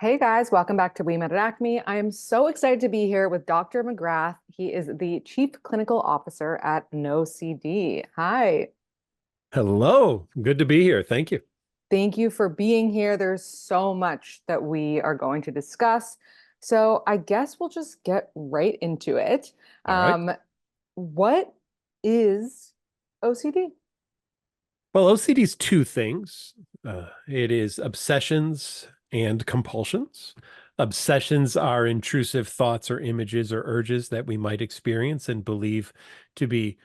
Hey guys, welcome back to We Met at Acme. I am so excited to be here with Dr. McGrath. He is the Chief Clinical Officer at NOCD. Hi, Hello. Good to be here. Thank you. thank you for being here. There's so much that we are going to discuss. So I guess we'll just get right into it. All right. Um, what is OCD? Well, OCD is two things. It is obsessions and compulsions. Obsessions are intrusive thoughts or images or urges that we might experience and believe to be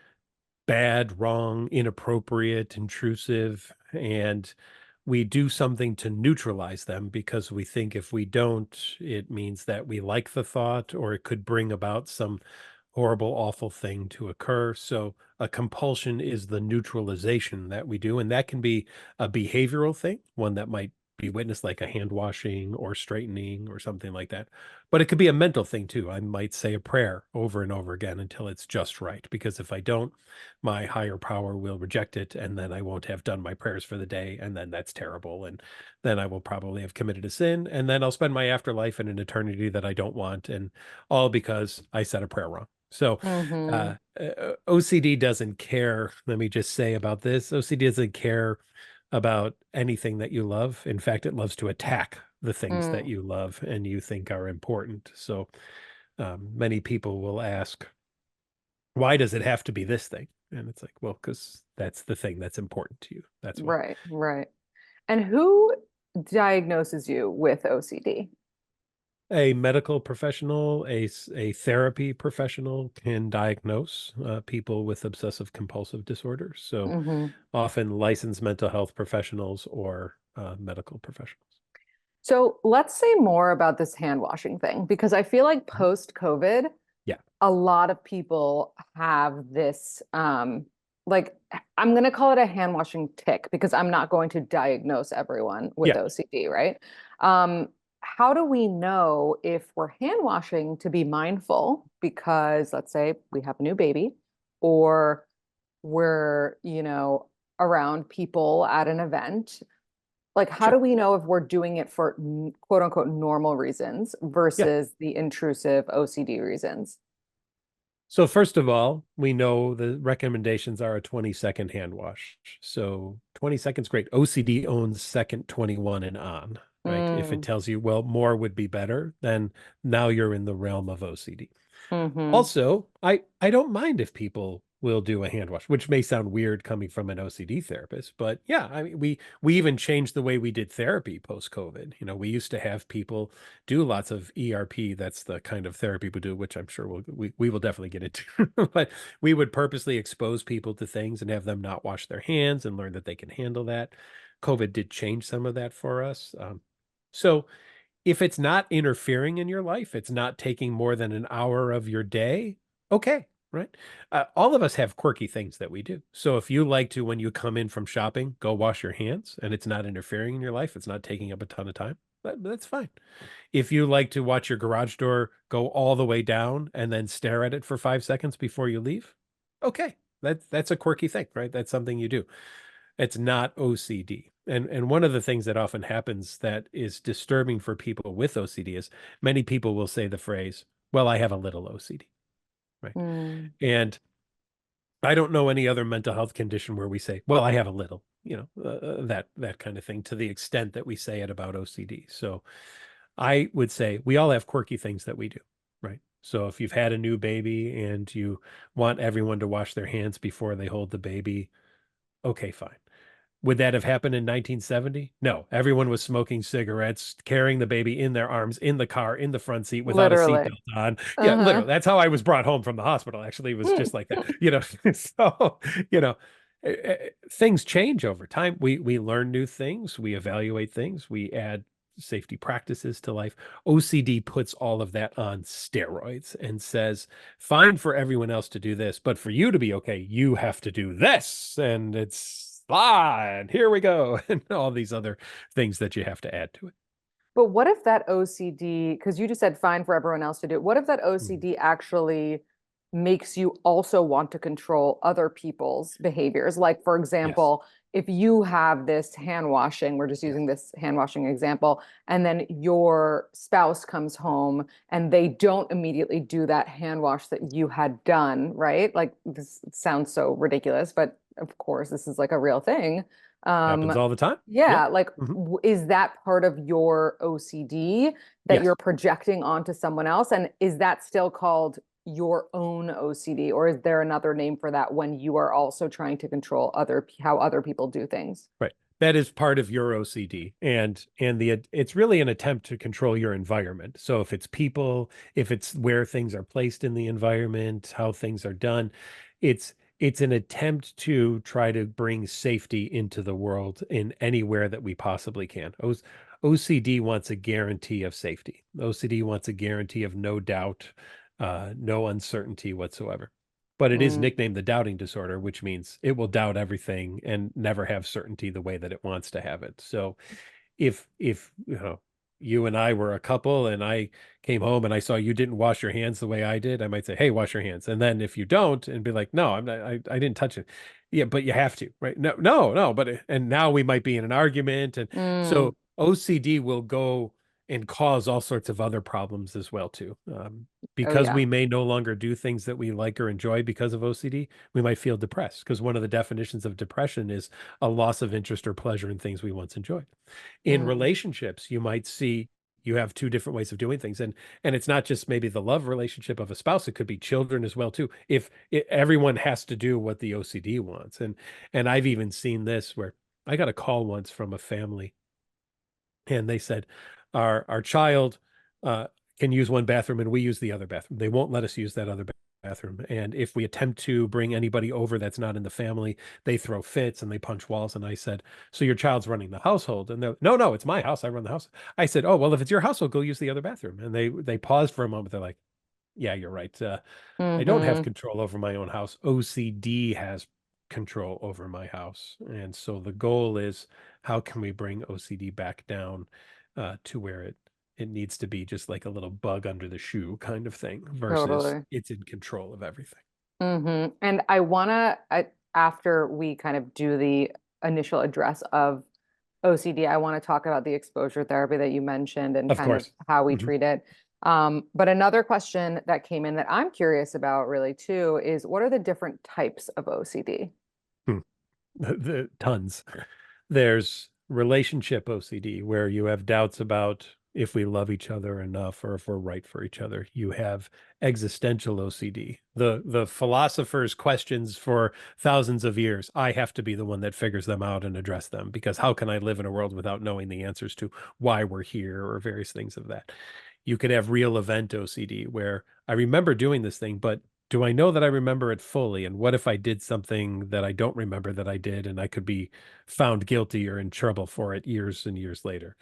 bad, wrong, inappropriate, intrusive, and we do something to neutralize them because we think if we don't, it means that we like the thought or it could bring about some horrible, awful thing to occur. So a compulsion is the neutralization that we do, and that can be a behavioral thing, one that might be witnessed like a hand washing or straightening or something like that. But it could be a mental thing too. I might say a prayer over and over again until it's just right, because if I don't, my higher power will reject it, and then I won't have done my prayers for the day, and then that's terrible. And then I will probably have committed a sin, and then I'll spend my afterlife in an eternity that I don't want, and all because I said a prayer wrong. So Mm-hmm. OCD doesn't care. Let me just say about this. OCD doesn't care about anything that you love. In fact, it loves to attack the things that Mm, you love and you think are important. So many people will ask, why does it have to be this thing? And it's like, well, because that's the thing that's important to you. That's why. right, right. And who diagnoses you with OCD? A medical professional, a therapy professional can diagnose people with obsessive compulsive disorders. So Mm-hmm. often licensed mental health professionals or medical professionals. So let's say more about this hand washing thing because I feel like Mhm. post-COVID, Yeah. a lot of people have this like I'm going to call it a hand washing tick because I'm not going to diagnose everyone with Yeah. OCD, right? How do we know if we're hand washing to be mindful because let's say we have a new baby or we're, around people at an event, like, how Sure. do we know if we're doing it for quote unquote normal reasons Yeah. versus the intrusive OCD reasons? So first of all, we know the recommendations are a 20-second hand wash. So 20 seconds, great. OCD owns second 21 and on, right? If it Mm, tells you, well, more would be better, then now you're in the realm of OCD. hmm. Also, I don't mind if people will do a hand wash, which may sound weird coming from an OCD therapist, but yeah, I mean we even changed the way we did therapy post-COVID. We used to have people do lots of ERP. That's the kind of therapy we do, which I'm sure we will definitely get into. But we would purposely expose people to things and have them not wash their hands and learn that they can handle that. COVID did change some of that for us. So if it's not interfering in your life, it's not taking more than an hour of your day, okay, right? All of us have quirky things that we do. So if you like to, when you come in from shopping, go wash your hands and it's not interfering in your life, it's not taking up a ton of time, that's fine. If you like to watch your garage door go all the way down and then stare at it for 5 seconds before you leave, okay, that's a quirky thing, right? That's something you do. It's not OCD. And one of the things that often happens that is disturbing for people with OCD is many people will say the phrase, well, I have a little OCD, right? Mm. And I don't know any other mental health condition where we say, well, I have a little, that kind of thing, to the extent that we say it about OCD. So I would say we all have quirky things that we do, right? So if you've had a new baby and you want everyone to wash their hands before they hold the baby, okay, fine. Would that have happened in 1970? No. Everyone was smoking cigarettes, carrying the baby in their arms, in the car, in the front seat without a Literally. seatbelt on. Yeah, Uh-huh. literally. That's how I was brought home from the hospital. Actually, it was Hmm. just like that. So, you know, things change over time. We learn new things, we evaluate things, we add safety practices to life. OCD puts all of that on steroids and says, fine for everyone else to do this, but for you to be okay, you have to do this. And it's and here we go. And all these other things that you have to add to it. But what if that OCD, because you just said fine for everyone else to do, what if that Mhm. OCD actually makes you also want to control other people's behaviors. Like, for Yes. example, if you have this hand washing, we're just Yes. using this hand washing example, and then your spouse comes home and they don't immediately do that hand wash that you had done, right? Like, this sounds so ridiculous, but of course, this is like a real thing. Happens Um, all the time. Yeah. yeah, like, Mhm. is that part of your OCD that you're Yes. projecting onto someone else? And is that still called your own OCD, or is there another name for that when you are also trying to control how other people do things? Right. That is part of your OCD, and the it's really an attempt to control your environment. So if it's people, if it's where things are placed in the environment, how things are done, it's an attempt to try to bring safety into the world in anywhere that we possibly can. OCD wants a guarantee of safety. OCD wants a guarantee of no doubt, no uncertainty whatsoever. But it is Mm, nicknamed the doubting disorder, which means it will doubt everything and never have certainty the way that it wants to have it. So if you and I were a couple and I came home and I saw you didn't wash your hands the way I did, I might say, "Hey, wash your hands." And then if you don't, and be like, "No, I'm not. I didn't touch it." Yeah, but you have to, right? No, no, no. But and now we might be in an argument, and mm, so OCD will go and cause all sorts of other problems as well too. oh Because yeah. we may no longer do things that we like or enjoy because of OCD, we might feel depressed because one of the definitions of depression is a loss of interest or pleasure in things we once enjoyed. In Mm, relationships, you might see you have two different ways of doing things, and it's not just maybe the love relationship of a spouse, it could be children as well too. If everyone has to do what the OCD wants, and I've even seen this where I got a call once from a family and they said our child uh, can use one bathroom and we use the other bathroom. They won't let us use that other bathroom. And if we attempt to bring anybody over that's not in the family, they throw fits and they punch walls. And I said, "So your child's running the household?" And they're, "No, no, it's my house. I run the house." I said, "Oh, well, if it's your household, go use the other bathroom." And they paused for a moment. They're like, "Yeah, you're right. I don't have mm-hmm. control over my own house. OCD has control over my house." And so the goal is, how can we bring OCD back down to where it needs to be, just like a little bug under the shoe kind of thing, versus Totally. it's in control of everything. And I wanna, after we kind of do the initial address of OCD, I want to talk about the exposure therapy that you mentioned and Of kind of course. how we Mhm. treat it. But another question that came in that I'm curious about really too is what are the different types of OCD? Hmm. The tons. There's relationship OCD, where you have doubts about if we love each other enough or if we're right for each other. You have existential OCD, the philosopher's questions for thousands of years. I have to be the one that figures them out and address them, because how can I live in a world without knowing the answers to why we're here or various things of that? You could have real event OCD, where I remember doing this thing, but do I know that I remember it fully? And what if I did something that I don't remember that I did and I could be found guilty or in trouble for it years and years later?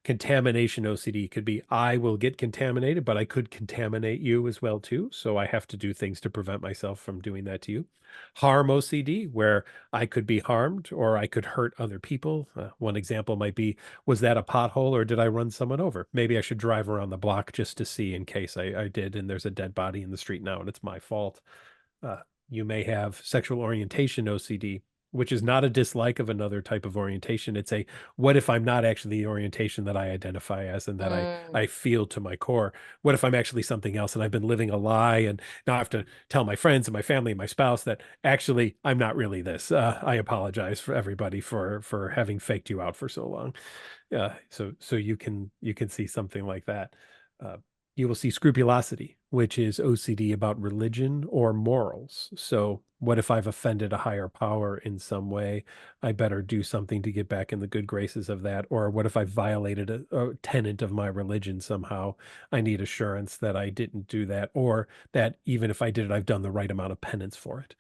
Contamination OCD could be, I will get contaminated, but I could contaminate you as well too. So I have to do things to prevent myself from doing that to you. Harm OCD, where I could be harmed or I could hurt other people. One example might be, was that a pothole or did I run someone over? Maybe I should drive around the block just to see, in case I did and there's a dead body in the street now and it's my fault. Uh, you may have sexual orientation OCD, which is not a dislike of another type of orientation. It's a, what if I'm not actually the orientation that I identify as and that Mm, I feel to my core? What if I'm actually something else and I've been living a lie and now I have to tell my friends and my family and my spouse that actually I'm not really this. I apologize for everybody for having faked you out for so long. So you can see something like that. Uh, you will see scrupulosity, which is OCD about religion or morals. So, what if I've offended a higher power in some way? I better do something to get back in the good graces of that. Or what if I violated a tenet of my religion somehow? I need assurance that I didn't do that, or that even if I did it, I've done the right amount of penance for it.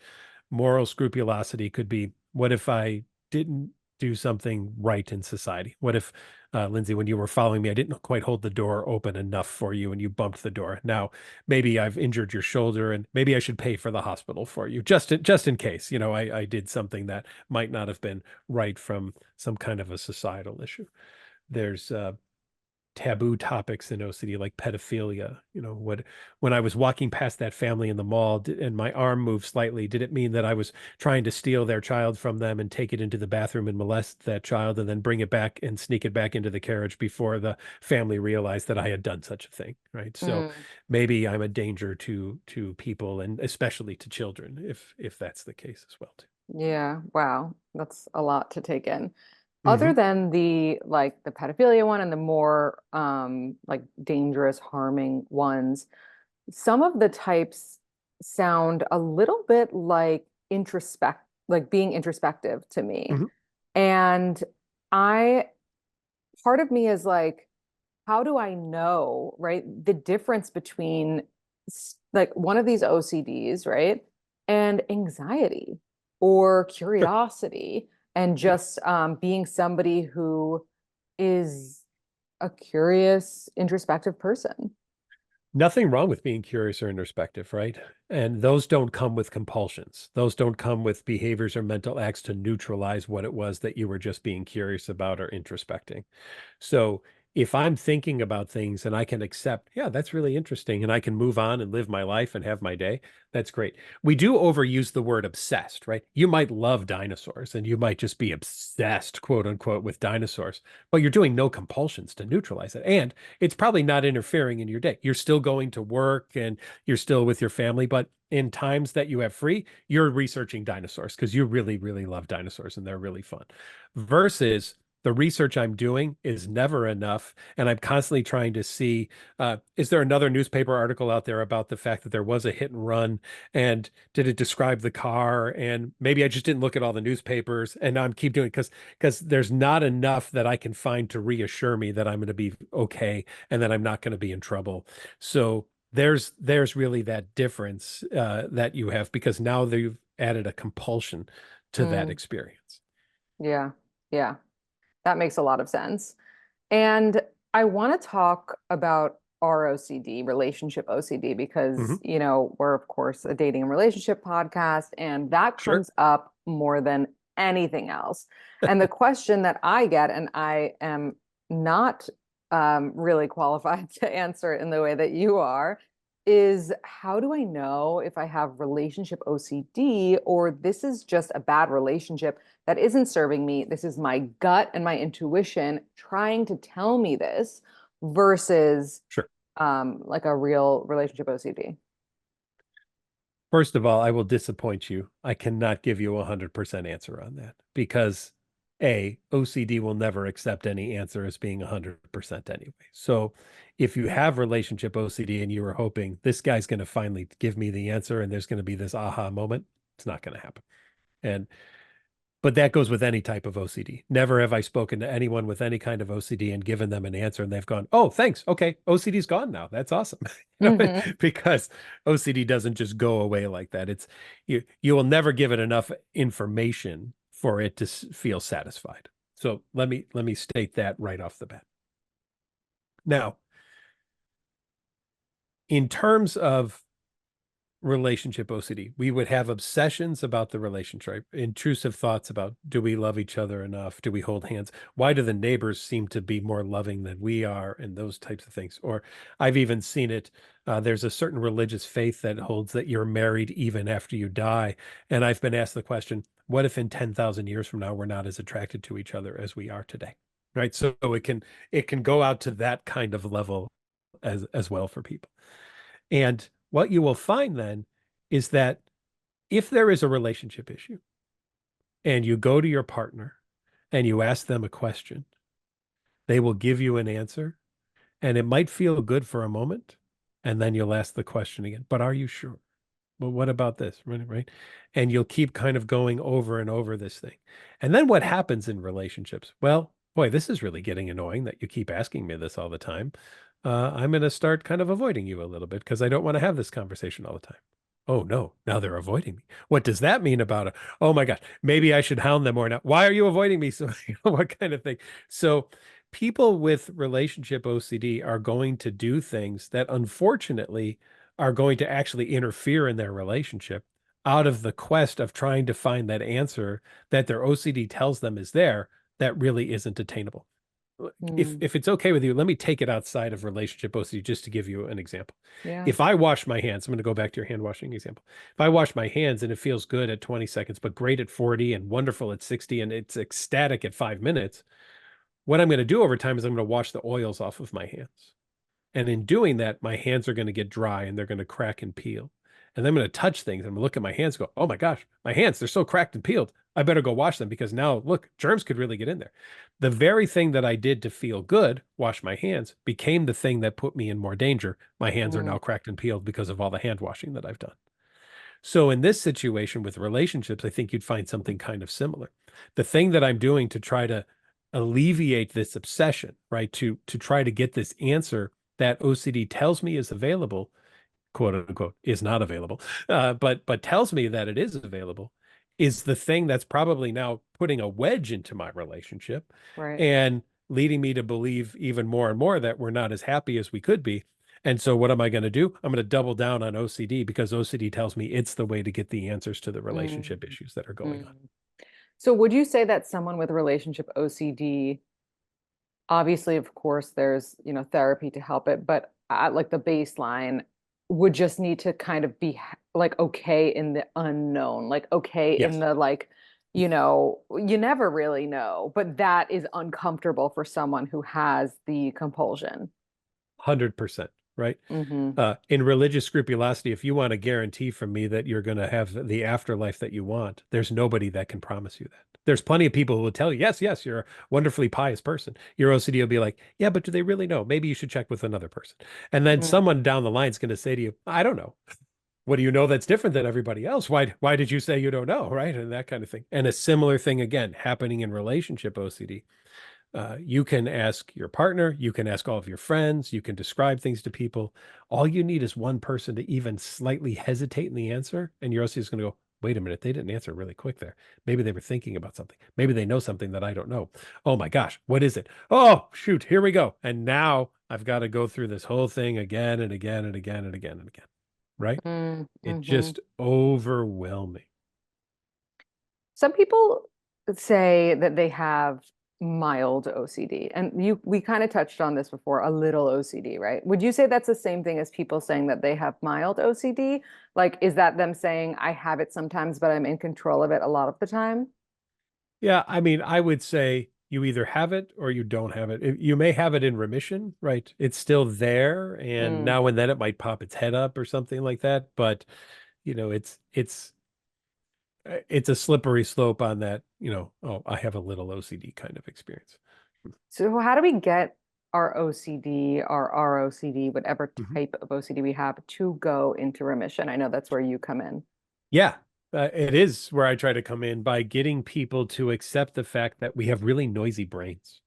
Moral scrupulosity could be, what if I didn't do something right in society? What if, Lindsay, when you were following me, I didn't quite hold the door open enough for you and you bumped the door? Now, maybe I've injured your shoulder and maybe I should pay for the hospital for you, just in case, I did something that might not have been right from some kind of a societal issue. There's taboo topics in OCD, like pedophilia. When I was walking past that family in the mall and my arm moved slightly, did it mean that I was trying to steal their child from them and take it into the bathroom and molest that child and then bring it back and sneak it back into the carriage before the family realized that I had done such a thing, right? So Mm, maybe I'm a danger to people and especially to children if that's the case as well too. yeah. Wow. That's a lot to take in. Other Hmm. than the like the pedophilia one and the more like dangerous, harming ones, some of the types sound a little bit like like being introspective to me. Hmm. And I, part of me is like, how do I know, right? The difference between like one of these OCDs, right? And anxiety or Sure. curiosity and Yeah. just being somebody who is a curious, introspective person. Nothing wrong with being curious or introspective, right? And those don't come with compulsions. Those don't come with behaviors or mental acts to neutralize what it was that you were just being curious about or introspecting. So if I'm thinking about things and I can accept, yeah, that's really interesting, and I can move on and live my life and have my day, that's great. We do overuse the word obsessed, right? You might love dinosaurs and you might just be obsessed, quote unquote, with dinosaurs, but you're doing no compulsions to neutralize it. And it's probably not interfering in your day. You're still going to work and you're still with your family, but in times that you have free, you're researching dinosaurs because you really, really love dinosaurs and they're really fun. Versus the research I'm doing is never enough. And I'm constantly trying to see, is there another newspaper article out there about the fact that there was a hit and run? And did it describe the car? And maybe I just didn't look at all the newspapers and I'm keep doing it because there's not enough that I can find to reassure me that I'm going to be okay and that I'm not going to be in trouble. So there's really that difference that you have because now they've added a compulsion to that Mm, experience. yeah, yeah, that makes a lot of sense. And I want to talk about ROCD, relationship OCD, because, Hmm. we're, of course, a dating and relationship podcast, and that Sure. comes up more than anything else. And the question that I get, and I am not really qualified to answer it in the way that you are, is how do I know if I have relationship OCD or this is just a bad relationship that isn't serving me? This is my gut and my intuition trying to tell me this versus Sure. like a real relationship OCD. First of all, I will disappoint you. I cannot give you a 100% answer on that because OCD will never accept any answer as being 100% anyway. So if you have relationship OCD and you were hoping this guy's going to finally give me the answer and there's going to be this aha moment, it's not going to happen. And but that goes with any type of OCD. Never have I spoken to anyone with any kind of OCD and given them an answer and they've gone, "Oh, thanks. Okay, OCD's gone now. That's awesome." Hmm. Because OCD doesn't just go away like that. You will never give it enough information for it to feel satisfied. So let me state that right off the bat. Now, in terms of relationship OCD. We would have obsessions about the relationship, intrusive thoughts about do we love each other enough? Do we hold hands? Why do the neighbors seem to be more loving than we are? And those types of things. Or I've even seen it. There's a certain religious faith that holds that you're married even after you die. And I've been asked the question, what if in 10,000 years from now, we're not as attracted to each other as we are today? Right. So it can go out to that kind of level as well for people. And what you will find then is that if there is a relationship issue and you go to your partner and you ask them a question, they will give you an answer and it might feel good for a moment. And then you'll ask the question again, but are you sure? Well, what about this? Right, right. And you'll keep kind of going over and over this thing. And then what happens in relationships? Well, boy, this is really getting annoying that you keep asking me this all the time. I'm going to start kind of avoiding you a little bit because I don't want to have this conversation all the time. Oh no, now they're avoiding me. What does that mean about it? Oh my gosh, maybe I should hound them more now. Why are you avoiding me? So, what kind of thing? So, people with relationship OCD are going to do things that unfortunately are going to actually interfere in their relationship out of the quest of trying to find that answer that their OCD tells them is there that really isn't attainable. Mm, if it's okay with you, let me take it outside of relationship OCD just to give you an example. yeah. If I wash my hands, I'm going to go back to your hand washing example. If I wash my hands and it feels good at 20 seconds, but great at 40 and wonderful at 60 and it's ecstatic at 5 minutes, what I'm going to do over time is I'm going to wash the oils off of my hands. And in doing that, my hands are going to get dry and they're going to crack and peel. And then I'm going to touch things. I'm going to look at my hands and go, oh my gosh, my hands, they're so cracked and peeled. I better go wash them because now, look, germs could really get in there. The very thing that I did to feel good, wash my hands, became the thing that put me in more danger. My hands are Mm, now cracked and peeled because of all the hand washing that I've done. So in this situation with relationships, I think you'd find something kind of similar. The thing that I'm doing to try to alleviate this obsession, right? To try to get this answer that OCD tells me is available, quote unquote, is not available, but tells me that it is available, is the thing that's probably now putting a wedge into my relationship right. and leading me to believe even more and more that we're not as happy as we could be. And so what am I going to do? I'm going to double down on OCD because OCD tells me it's the way to get the answers to the Mm, relationship issues that are going mm. on. So would you say that someone with relationship OCD, obviously, of course, there's, therapy to help it, but at like the baseline would just need to kind of be like okay in the unknown, like okay in Yes, the like, you never really know, but that is uncomfortable for someone who has the compulsion. 100%, right? Mm-hmm. In religious scrupulosity, if you want a guarantee from me that you're going to have the afterlife that you want, there's nobody that can promise you that. There's plenty of people who will tell you, yes, yes, you're a wonderfully pious person. Your OCD will be like, yeah, but do they really know? Maybe you should check with another person. And then Mm, someone down the line is going to say to you, I don't know. What do you know that's different than everybody else? Why did you say you don't know? Right. And that kind of thing. And a similar thing again happening in relationship OCD. You can ask your partner, you can ask all of your friends, you can describe things to people. All you need is one person to even slightly hesitate in the answer, and your OC is going to go, wait a minute, they didn't answer really quick there. Maybe they were thinking about something. Maybe they know something that I don't know. Oh my gosh, what is it? Oh, shoot, here we go. And now I've got to go through this whole thing again and again and again and again and again. Right? It's mm-hmm. just overwhelming. Some people say that they have mild OCD, and we kind of touched on this before, a little OCD, right? Would you say that's the same thing as people saying that they have mild OCD? Like, is that them saying I have it sometimes, but I'm in control of it a lot of the time? Yeah, I mean, I would say you either have it or you don't have it. You may have it in remission, right? It's still there, and Mm. now and then it might pop its head up or something like that. But it's a slippery slope on that. Oh, I have a little OCD kind of experience. So how do we get our OCD, our ROCD, whatever Mhm. type of OCD we have, to go into remission? I know that's where you come in. Yeah, it is where I try to come in by getting people to accept the fact that we have really noisy brains.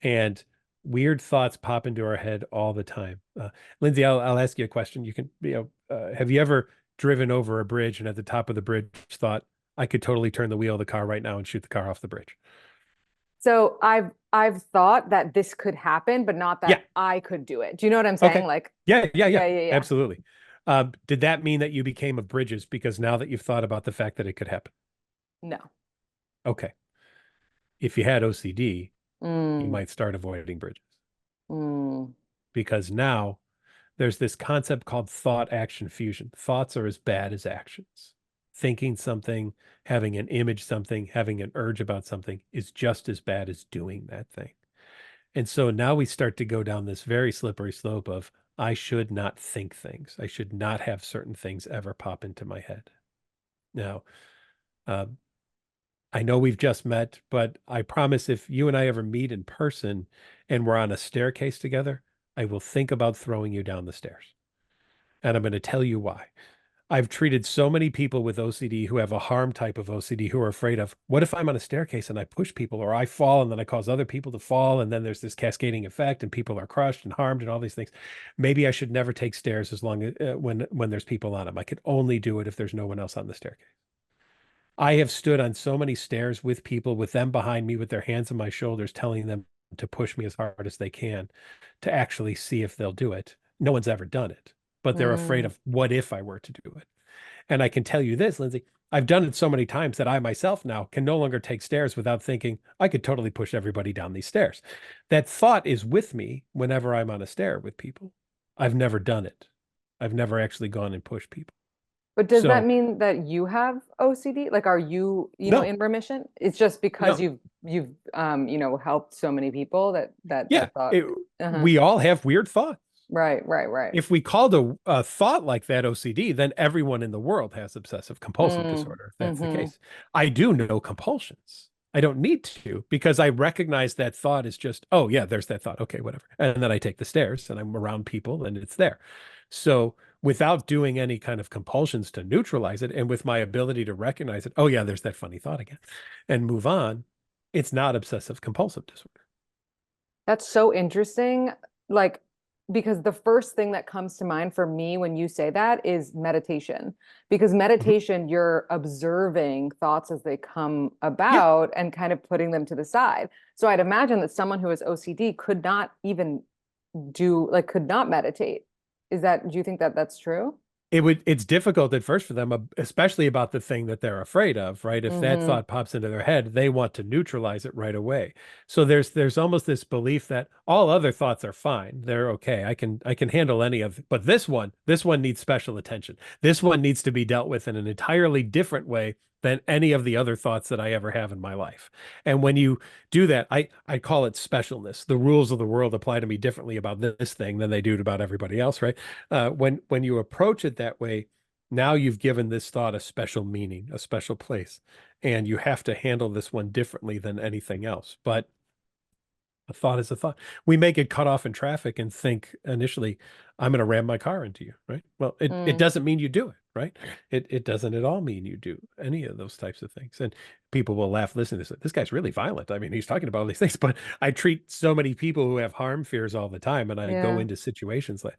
And weird thoughts pop into our head all the time. Lindsey, I'll ask you a question. You can, have you ever driven over a bridge and at the top of the bridge thought, I could totally turn the wheel of the car right now and shoot the car off the bridge? So I've thought that this could happen, but not Yeah. that I could do it. Do you know what I'm saying? Okay. Like, Yeah. Yeah. Yeah. yeah, yeah, yeah. Absolutely. Did that mean that you became of bridges because now that you've thought about the fact that it could happen? No. Okay. If you had OCD, you Mm, might start avoiding bridges mm, because now there's this concept called thought action fusion. Thoughts are as bad as actions. Thinking something, having an image something, having an urge about something is just as bad as doing that thing. And so now we start to go down this very slippery slope of I should not think things. I should not have certain things ever pop into my head. Now, uh, I know we've just met, but I promise if you and I ever meet in person and we're on a staircase together, I will think about throwing you down the stairs. And I'm going to tell you why. I've treated so many people with OCD who have a harm type of OCD who are afraid of what if I'm on a staircase and I push people or I fall and then I cause other people to fall and then there's this cascading effect and people are crushed and harmed and all these things. Maybe I should never take stairs as long as when there's people on them. I could only do it if there's no one else on the staircase. I have stood on so many stairs with people with them behind me with their hands on my shoulders telling them to push me as hard as they can to actually see if they'll do it. No one's ever done it, but they're afraid mm, of what if I were to do it. And I can tell you this, Lindsay, I've done it so many times that I myself now can no longer take stairs without thinking I could totally push everybody down these stairs. That thought is with me whenever I'm on a stair with people. I've never done it. I've never actually gone and pushed people. But does that So mean that you have OCD? Like, are you, no, in remission? It's just because no. you've helped so many people Yeah, that thought. Uh-huh. we all have weird thoughts. Right, right, right. If we called a thought like that OCD, then everyone in the world has obsessive compulsive Mm, disorder, if that's the mm-hmm. case. I do know compulsions. I don't need to because I recognize that thought is just, oh, yeah, there's that thought. Okay, whatever. And then I take the stairs and I'm around people and it's there. So without doing any kind of compulsions to neutralize it and with my ability to recognize it, oh, yeah, there's that funny thought again and move on, it's not obsessive compulsive disorder. That's so interesting. Like, because the first thing that comes to mind for me when you say that is meditation. Because Mhm. meditation, you're observing thoughts as they come Yeah. about and kind of putting them to the side. So I'd imagine that someone who has OCD could not even could not meditate. Do you think that that's true? It's difficult at first for them, especially about the thing that they're afraid of, right? If that Mm-hmm. thought pops into their head, they want to neutralize it right away. So there's almost this belief that all other thoughts are fine. They're okay. I can handle any of, but this one needs special attention. This one needs to be dealt with in an entirely different way than any of the other thoughts that I ever have in my life. And when you do that, I call it specialness. The rules of the world apply to me differently about this thing than they do about everybody else, right? When you approach it that way, now you've given this thought a special meaning, a special place, and you have to handle this one differently than anything else. But a thought is a thought. We may get cut off in traffic and think initially, I'm going to ram my car into you, right? Well, it Mm. doesn't mean you do it, right? It doesn't at all mean you do any of those types of things. And people will laugh listening to this guy's really violent. I mean, he's talking about all these things, but I treat so many people who have harm fears all the time, and I go Yeah. into situations like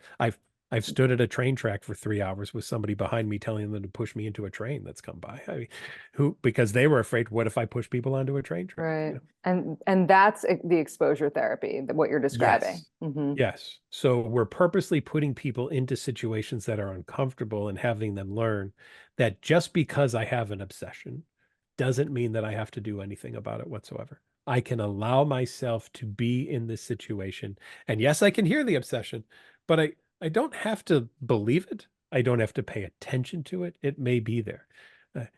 I've stood at a train track for 3 hours with somebody behind me telling them to push me into a train that's come by. I mean, who because they were afraid, what if I push people onto a train track? Right. And that's the exposure therapy, what you're describing. Yes. Hmm. Yes. So we're purposely putting people into situations that are uncomfortable and having them learn that just because I have an obsession doesn't mean that I have to do anything about it whatsoever. I can allow myself to be in this situation. And yes, I can hear the obsession, but I don't have to believe it. I don't have to pay attention to it. It may be there.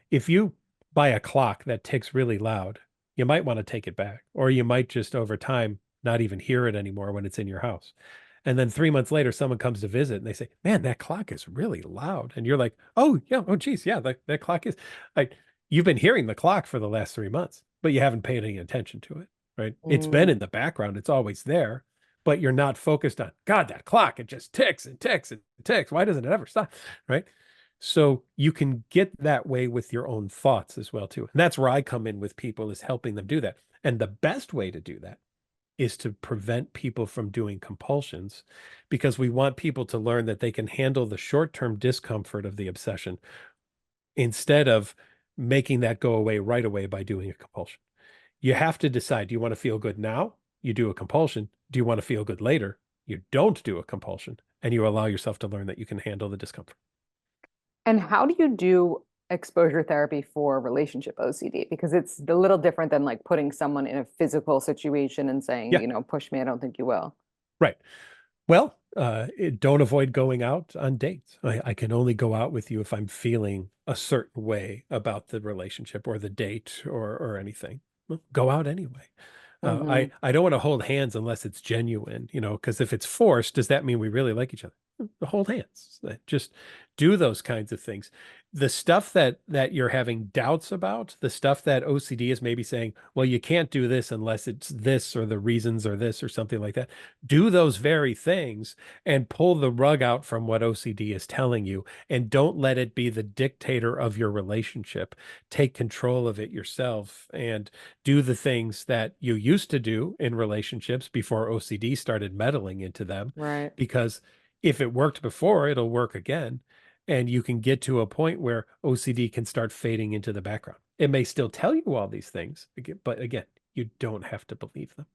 If you buy a clock that ticks really loud, you might want to take it back, or you might just over time not even hear it anymore when it's in your house. And then 3 months later, someone comes to visit and they say, "Man, that clock is really loud." And you're like, "Oh, yeah. Oh, geez. Yeah, that clock is." Like, you've been hearing the clock for the last 3 months, but you haven't paid any attention to it, right? It's been Mm. in the background. It's always there, but you're not focused on, God, that clock, it just ticks and ticks and ticks. Why doesn't it ever stop? Right? So you can get that way with your own thoughts as well, too. And that's where I come in with people, is helping them do that. And the best way to do that is to prevent people from doing compulsions, because we want people to learn that they can handle the short-term discomfort of the obsession instead of making that go away right away by doing a compulsion. You have to decide, do you want to feel good now? You do a compulsion. Do you want to feel good later? You don't do a compulsion, and you allow yourself to learn that you can handle the discomfort. And how do you do exposure therapy for relationship OCD? Because it's a little different than like putting someone in a physical situation and saying, Yeah, push me, I don't think you will. right. Well, don't avoid going out on dates. I can only go out with you if I'm feeling a certain way about the relationship or the date or anything. Well, go out anyway. Hmm. I don't want to hold hands unless it's genuine, because if it's forced, does that mean we really like each other? Hold hands. Just do those kinds of things. The stuff that you're having doubts about, the stuff that OCD is maybe saying, well, you can't do this unless it's this, or the reasons are this, or something like that. Do those very things and pull the rug out from what OCD is telling you, and don't let it be the dictator of your relationship. Take control of it yourself and do the things that you used to do in relationships before OCD started meddling into them. Right. Because if it worked before, it'll work again. And you can get to a point where OCD can start fading into the background. It may still tell you all these things, but again, you don't have to believe them.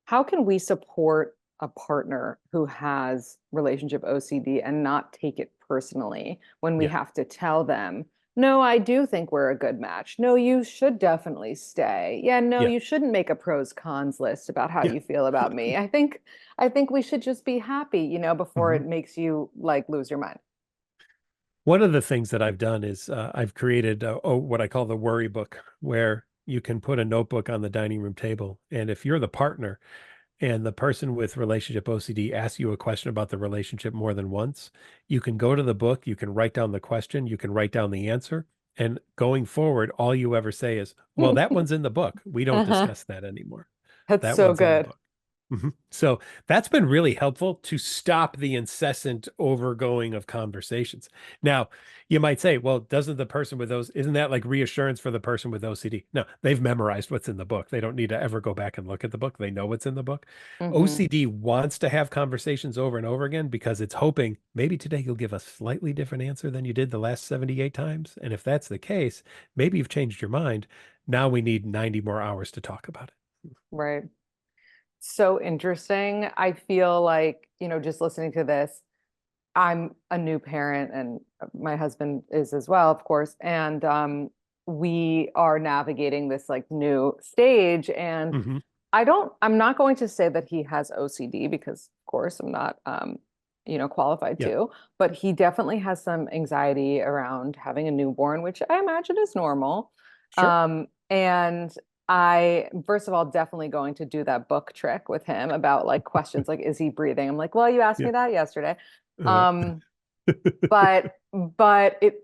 How can we support a partner who has relationship OCD and not take it personally when we Yeah. have to tell them, no, I do think we're a good match. No, you should definitely stay. Yeah, no, Yeah. you shouldn't make a pros cons list about how Yeah. you feel about me. I think we should just be happy, before Mhm. it makes you like lose your mind. One of the things that I've done is I've created what I call the worry book, where you can put a notebook on the dining room table. And if you're the partner and the person with relationship OCD asks you a question about the relationship more than once, you can go to the book, you can write down the question, you can write down the answer. And going forward, all you ever say is, well, that one's in the book. We don't Uh-huh. discuss that anymore. That's That so one's in the good. book. So that's been really helpful to stop the incessant overgoing of conversations. Now, you might say, well, doesn't the person with those, isn't that like reassurance for the person with OCD? No, they've memorized what's in the book. They don't need to ever go back and look at the book. They know what's in the book. Hmm. OCD wants to have conversations over and over again because it's hoping maybe today you'll give a slightly different answer than you did the last 78 times. And if that's the case, maybe you've changed your mind. Now we need 90 more hours to talk about it. Right. So interesting. I feel like, just listening to this, I'm a new parent and my husband is as well, of course. And we are navigating this like new stage. And Hmm. I'm not going to say that he has OCD because, of course, I'm not, qualified Yeah, to, but he definitely has some anxiety around having a newborn, which I imagine is normal. sure. And I, first of all, definitely going to do that book trick with him about like questions like, is he breathing? I'm like, well, you asked Yeah. me that yesterday. Uh, Um, but it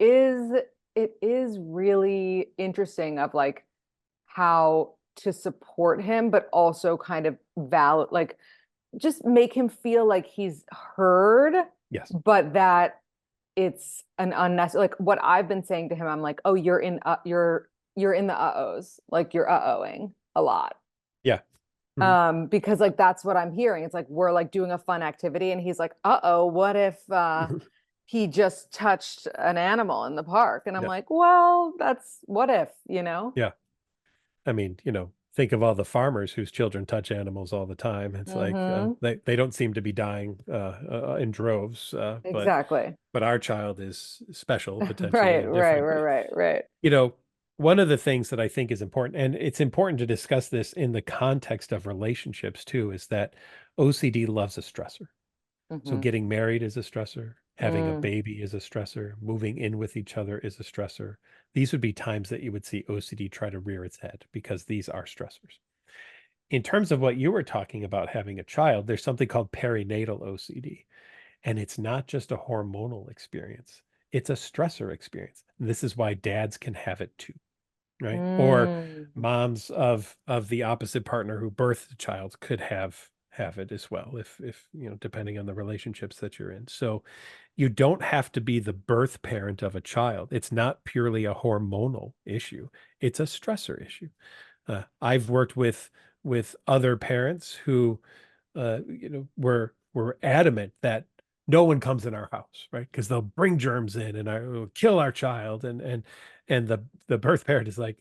is really interesting of like how to support him, but also kind of valid, like just make him feel like he's heard, yes. but that it's an unnecessary, like what I've been saying to him, I'm like, oh, you're in the uh-ohs, like you're uh-ohing a lot. Yeah. Mhm. Because like that's what I'm hearing. It's like we're like doing a fun activity and he's like, uh-oh, what if he just touched an animal in the park? And I'm Yeah. like, well, that's what if? Yeah. I mean, think of all the farmers whose children touch animals all the time. It's like Mm-hmm. they don't seem to be dying in droves, Exactly. but our child is special potentially Right, and right, different. right, right, right. You know, one of the things that I think is important, and it's important to discuss this in the context of relationships too, is that OCD loves a stressor. So Mm-hmm. getting married is a stressor. Having a Mm, baby is a stressor. Moving in with each other is a stressor. These would be times that you would see OCD try to rear its head because these are stressors. In terms of what you were talking about having a child, there's something called perinatal OCD, and it's not just a hormonal experience. It's a stressor experience. This is why dads can have it too, right? Or mm. moms of the opposite partner who birthed the child could have it as well if depending on the relationships that you're in. So you don't have to be the birth parent of a child. It's not purely a hormonal issue. It's a stressor issue. I've worked with other parents who were adamant that no one comes in our house, right? Because they'll bring germs in and will kill our child. And the birth parent is like,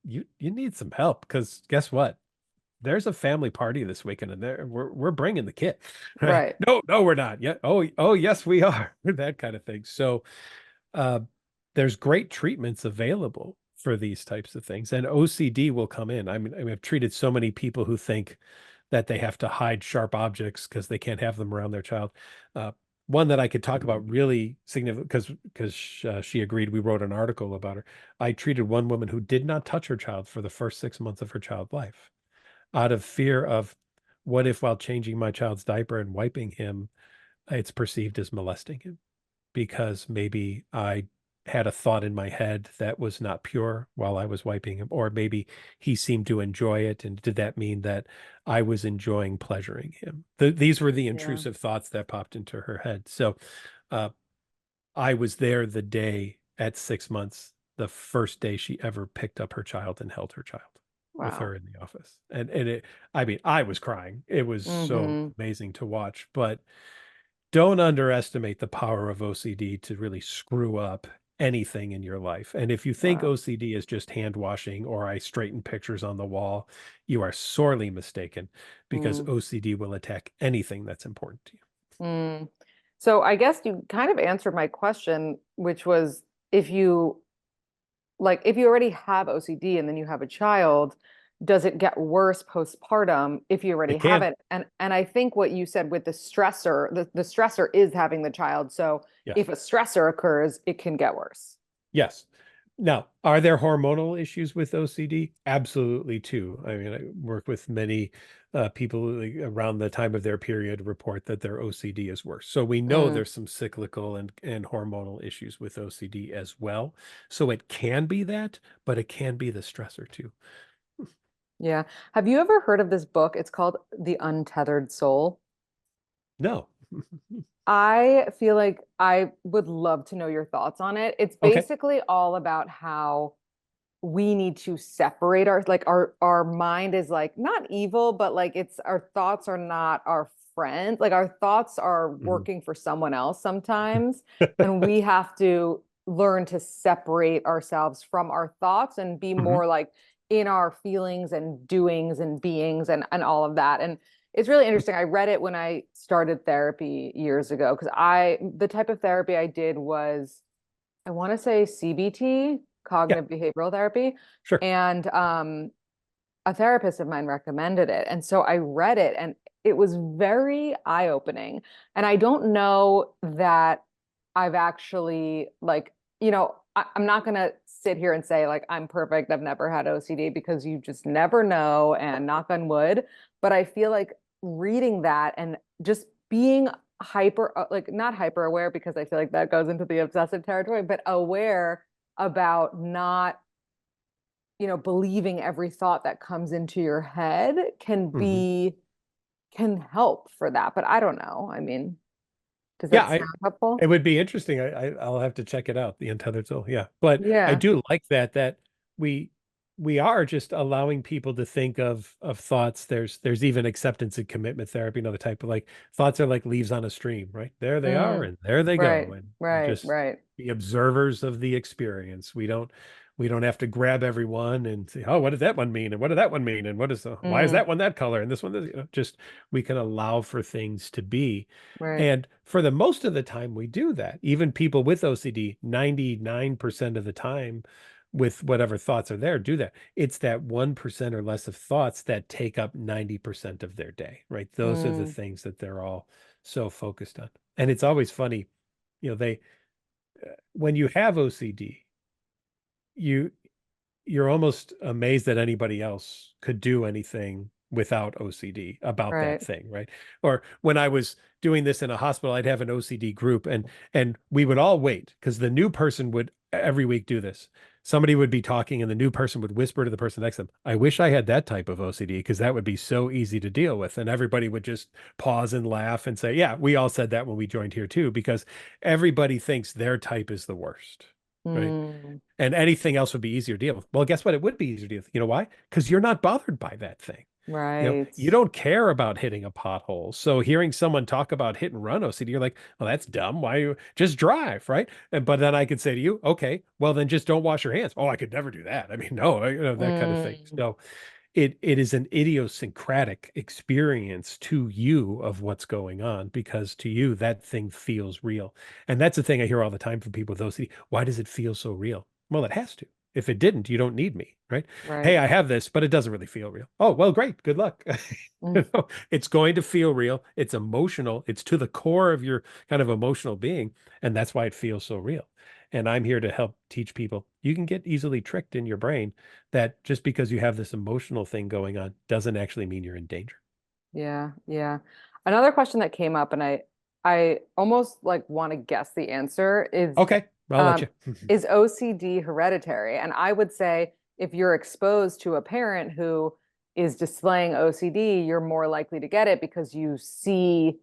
you need some help because guess what? There's a family party this weekend and there we're bringing the kid, right? Right. No, we're not. Yeah. Oh, yes, we are. That kind of thing. So uh, there's great treatments available for these types of things, and OCD will come in. I mean, I've treated so many people who think that they have to hide sharp objects because they can't have them around their child. Uh, One that I could talk about really significant because she agreed. We wrote an article about her. I treated one woman who did not touch her child for the first 6 months of her child life out of fear of what if while changing my child's diaper and wiping him, it's perceived as molesting him because maybe I had a thought in my head that was not pure while I was wiping him, or maybe he seemed to enjoy it. And did that mean that I was enjoying pleasuring him? These were the Yeah. intrusive thoughts that popped into her head. So uh, I was there the day at 6 months, the first day she ever picked up her child and held her child with Wow. her in the office. And I mean, I was crying. It was so Mm-hmm. amazing to watch, but don't underestimate the power of OCD to really screw up anything in your life. And if you think Wow. OCD is just hand washing or I straighten pictures on the wall, you are sorely mistaken because Mm, OCD will attack anything that's important to you. mm. So I guess you kind of answered my question, which was if you if you already have OCD and then you have a child, does it get worse postpartum if you already It have can. it? And I think what you said with the stressor, the stressor is having the child. So if Yes. a stressor occurs, it can get worse. Yes. Now, are there hormonal issues with OCD? Absolutely, too. I mean, I work with many people like, around the time of their period report that their OCD is worse. So we know Mm, there's some cyclical and hormonal issues with OCD as well. So it can be that, but it can be the stressor too. yeah. Have you ever heard of this book? It's called The Untethered Soul. No. I feel like I would love to know your thoughts on it. It's Okay. basically all about how we need to separate our mind is like not evil, but like it's our thoughts are not our friends. Like our thoughts are Mhm. working for someone else sometimes, and we have to learn to separate ourselves from our thoughts and be Mhm. more like in our feelings and doings and beings and all of that. And it's really interesting. I read it when I started therapy years ago because I the type of therapy I did was I want to say CBT, Yeah, cognitive behavioral therapy, sure. and a therapist of mine recommended it. And so I read it and it was very eye-opening. And I don't know that I've actually I'm not gonna sit here and say like I'm perfect. I've never had OCD because you just never know and knock on wood. But I feel like reading that and just being hyper like not hyper aware because I feel like that goes into the obsessive territory, but aware about not believing every thought that comes into your head Mhm. can help for that. But I don't know. I mean, does Yeah, that sound helpful? it would be interesting. I'll have to check it out, the Untethered Soul. Yeah. But I Yeah. do like that we we are just allowing people to think of thoughts. There's even acceptance and commitment therapy, another type of like thoughts are like leaves on a stream, right? There they are Mm, and there they go. right, And right, just right. be observers of the experience. We don't have to grab everyone and say, oh, what did that one mean? And what did that one mean? And why is Mm, that one that color? And this one, just we can allow for things to be. right. And for the most of the time, we do that. Even people with OCD, 99% of the time, with whatever thoughts are there, do that. It's that 1% or less of thoughts that take up 90% of their day, right? Those are the Mm, things that they're all so focused on. And it's always funny, they, when you have OCD, you you're almost amazed that anybody else could do anything without OCD about that right. thing, right? Or when I was doing this in a hospital, I'd have an OCD group and we would all wait because the new person would every week do this. Somebody would be talking and the new person would whisper to the person next to them, I wish I had that type of OCD because that would be so easy to deal with. And everybody would just pause and laugh and say, yeah, we all said that when we joined here too, because everybody thinks their type is the worst, right? Mm, And anything else would be easier to deal with. Well, guess what? It would be easier to deal with. You know why? Because you're not bothered by that thing. right. You don't care about hitting a pothole. So hearing someone talk about hit and run OCD, you're like, well, that's dumb. Why you just drive, right? But then I could say to you, okay, well then just don't wash your hands. Oh, I could never do that. I mean, no, that kind of thing. Mm, So it is an idiosyncratic experience to you of what's going on because to you that thing feels real. And that's the thing I hear all the time from people with OCD. Why does it feel so real? Well, it has to. If it didn't, you don't need me, right? right. Hey, I have this, but it doesn't really feel real. Oh, well, great. Good luck. Mm, It's going to feel real. It's emotional. It's to the core of your kind of emotional being. And that's why it feels so real. And I'm here to help teach people. You can get easily tricked in your brain that just because you have this emotional thing going on doesn't actually mean you're in danger. yeah, yeah. Another question that came up, and I almost like want to guess the answer Okay, I'll let um, you. is OCD hereditary? And I would say if you're exposed to a parent who is displaying OCD, you're more likely to get it because you see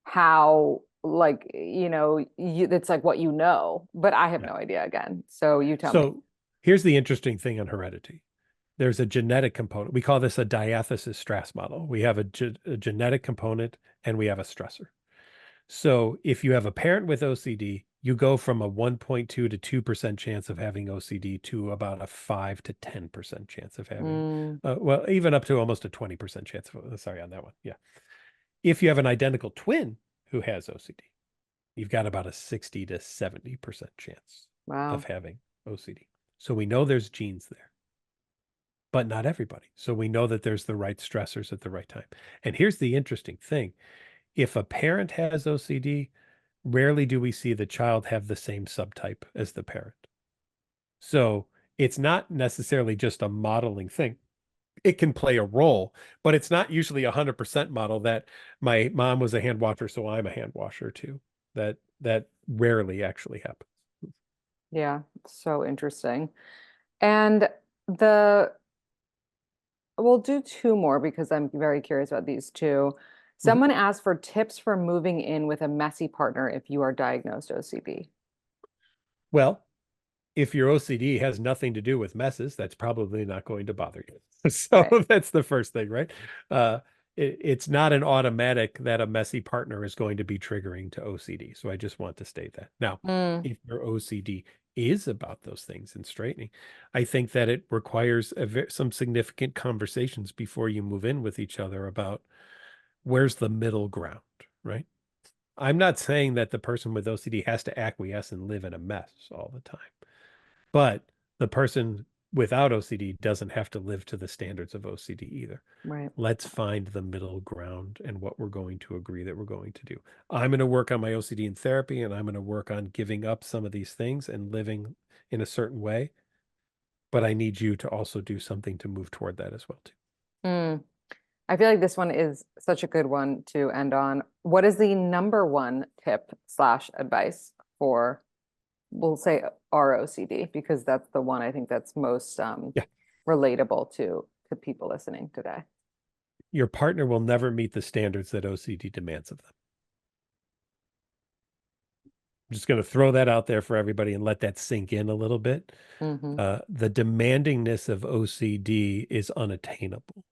how it's like what you know, but I have Yeah. no idea again. So you tell me. So here's the interesting thing on heredity. There's a genetic component. We call this a diathesis stress model. We have a genetic component and we have a stressor. So if you have a parent with OCD, you go from a 1.2 to 2% chance of having OCD to about a 5 to 10% chance of having, Mm, well, even up to almost a 20% chance of, sorry, on that one. Yeah. If you have an identical twin who has OCD, you've got about a 60 to 70% chance of Wow. having OCD. So we know there's genes there, but not everybody. So we know that there's the right stressors at the right time. And here's the interesting thing. If a parent has OCD, rarely do we see the child have the same subtype as the parent. So it's not necessarily just a modeling thing. It can play a role, but it's not usually 100% model that my mom was a hand washer, so I'm a hand washer too. That rarely actually happens. Yeah, so interesting. And the we'll do two more because I'm very curious about these two. Mhm. Someone asked for tips for moving in with a messy partner if you are diagnosed OCD. Well, if your OCD has nothing to do with messes, that's probably not going to bother you. So Right. that's the first thing, right? Uh, it's not an automatic that a messy partner is going to be triggering to OCD. So I just want to state that. Now, Mm, if your OCD is about those things and straightening, I think that it requires some significant conversations before you move in with each other about where's the middle ground, right? I'm not saying that the person with OCD has to acquiesce and live in a mess all the time. But the person without OCD doesn't have to live to the standards of OCD either. right. Let's find the middle ground and what we're going to agree that we're going to do. I'm going to work on my OCD in therapy, and I'm going to work on giving up some of these things and living in a certain way. But I need you to also do something to move toward that as well, too. Mm. I feel like this one is such a good one to end on. What is the number one tip slash advice for, we'll say ROCD, because that's the one I think that's most Yeah. relatable to people listening today. Your partner will never meet the standards that OCD demands of them. I'm just going to throw that out there for everybody and let that sink in a little bit. Hmm. The demandingness of OCD is unattainable.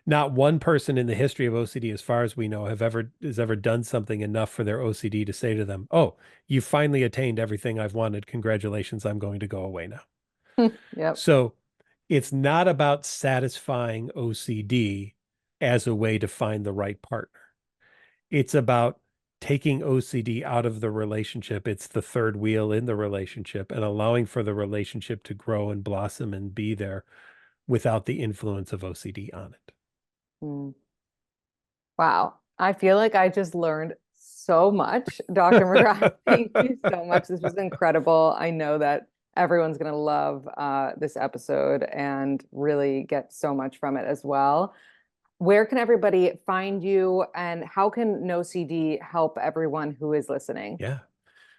Not one person in the history of OCD, as far as we know, has ever done something enough for their OCD to say to them, "Oh, you finally attained everything I've wanted. Congratulations, I'm going to go away now." Yep. So it's not about satisfying OCD as a way to find the right partner. It's about taking OCD out of the relationship. It's the third wheel in the relationship and allowing for the relationship to grow and blossom and be there without the influence of OCD on it. Mm. Wow. I feel like I just learned so much, Dr. McGrath. Thank you so much. This was incredible. I know that everyone's going to love this episode and really get so much from it as well. Where can everybody find you, and how can NoCD help everyone who is listening? Yeah.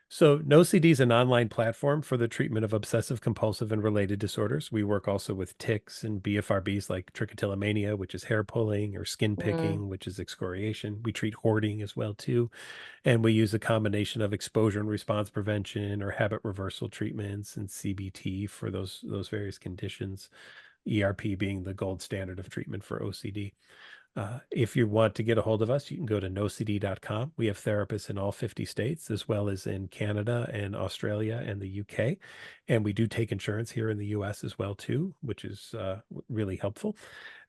So NoCD is an online platform for the treatment of obsessive compulsive and related disorders. We work also with tics and BFRBs like trichotillomania, which is hair pulling, or skin Mm, picking, which is excoriation. We treat hoarding as well too. And we use a combination of exposure and response prevention or habit reversal treatments and CBT for those various conditions, ERP being the gold standard of treatment for OCD. If you want to get a hold of us, you can go to nocd.com. We have therapists in all 50 states, as well as in Canada and Australia and the UK. And we do take insurance here in the US as well, too, which is really helpful.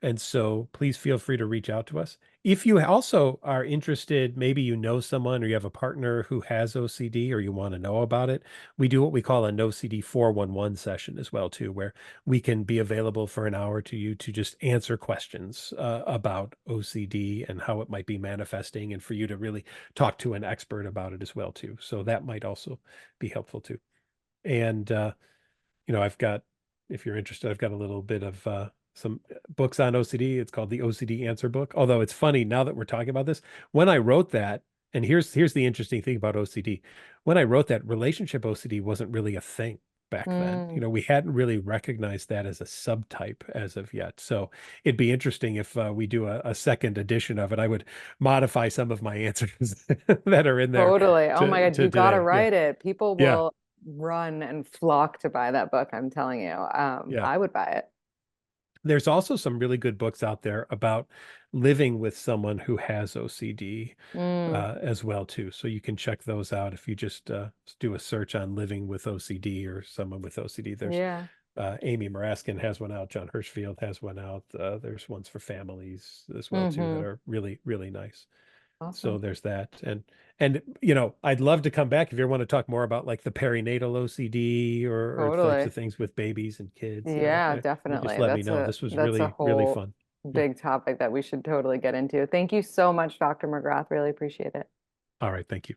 And so please feel free to reach out to us. If you also are interested, maybe you know someone or you have a partner who has OCD or you want to know about it, we do what we call a NoCD 411 session as well, too, where we can be available for an hour to you to just answer questions about OCD and how it might be manifesting, and for you to really talk to an expert about it as well, too. So that might also be helpful, too. And I've got, if you're interested, I've got a little bit of some books on OCD. It's called the OCD Answer Book. Although it's funny now that we're talking about this, when I wrote that, and here's the interesting thing about OCD. When I wrote that, relationship OCD wasn't really a thing back then. mm. We hadn't really recognized that as a subtype as of yet. So it'd be interesting if we do a second edition of it. I would modify some of my answers that are in there Totally. Oh my God, to you gotta today. Yeah. write it. People Yeah. will run and flock to buy that book, I'm telling you. Yeah. I would buy it. There's also some really good books out there about living with someone who has OCD Mm, as well too. So you can check those out if you just do a search on living with OCD or someone with OCD. There's yeah. Amy Maraskin has one out. John Hirschfield has one out. There's ones for families as well too that Hmm. are really, really nice. So Awesome. there's that. And I'd love to come back if you ever want to talk more about like the perinatal OCD or types Totally. of things with babies and kids, Yeah, you just definitely. let me know. This was That's a really, really whole fun. Mm. big topic that we should totally get into. Thank you so much, Dr. McGrath. Really appreciate it. All right. Thank you.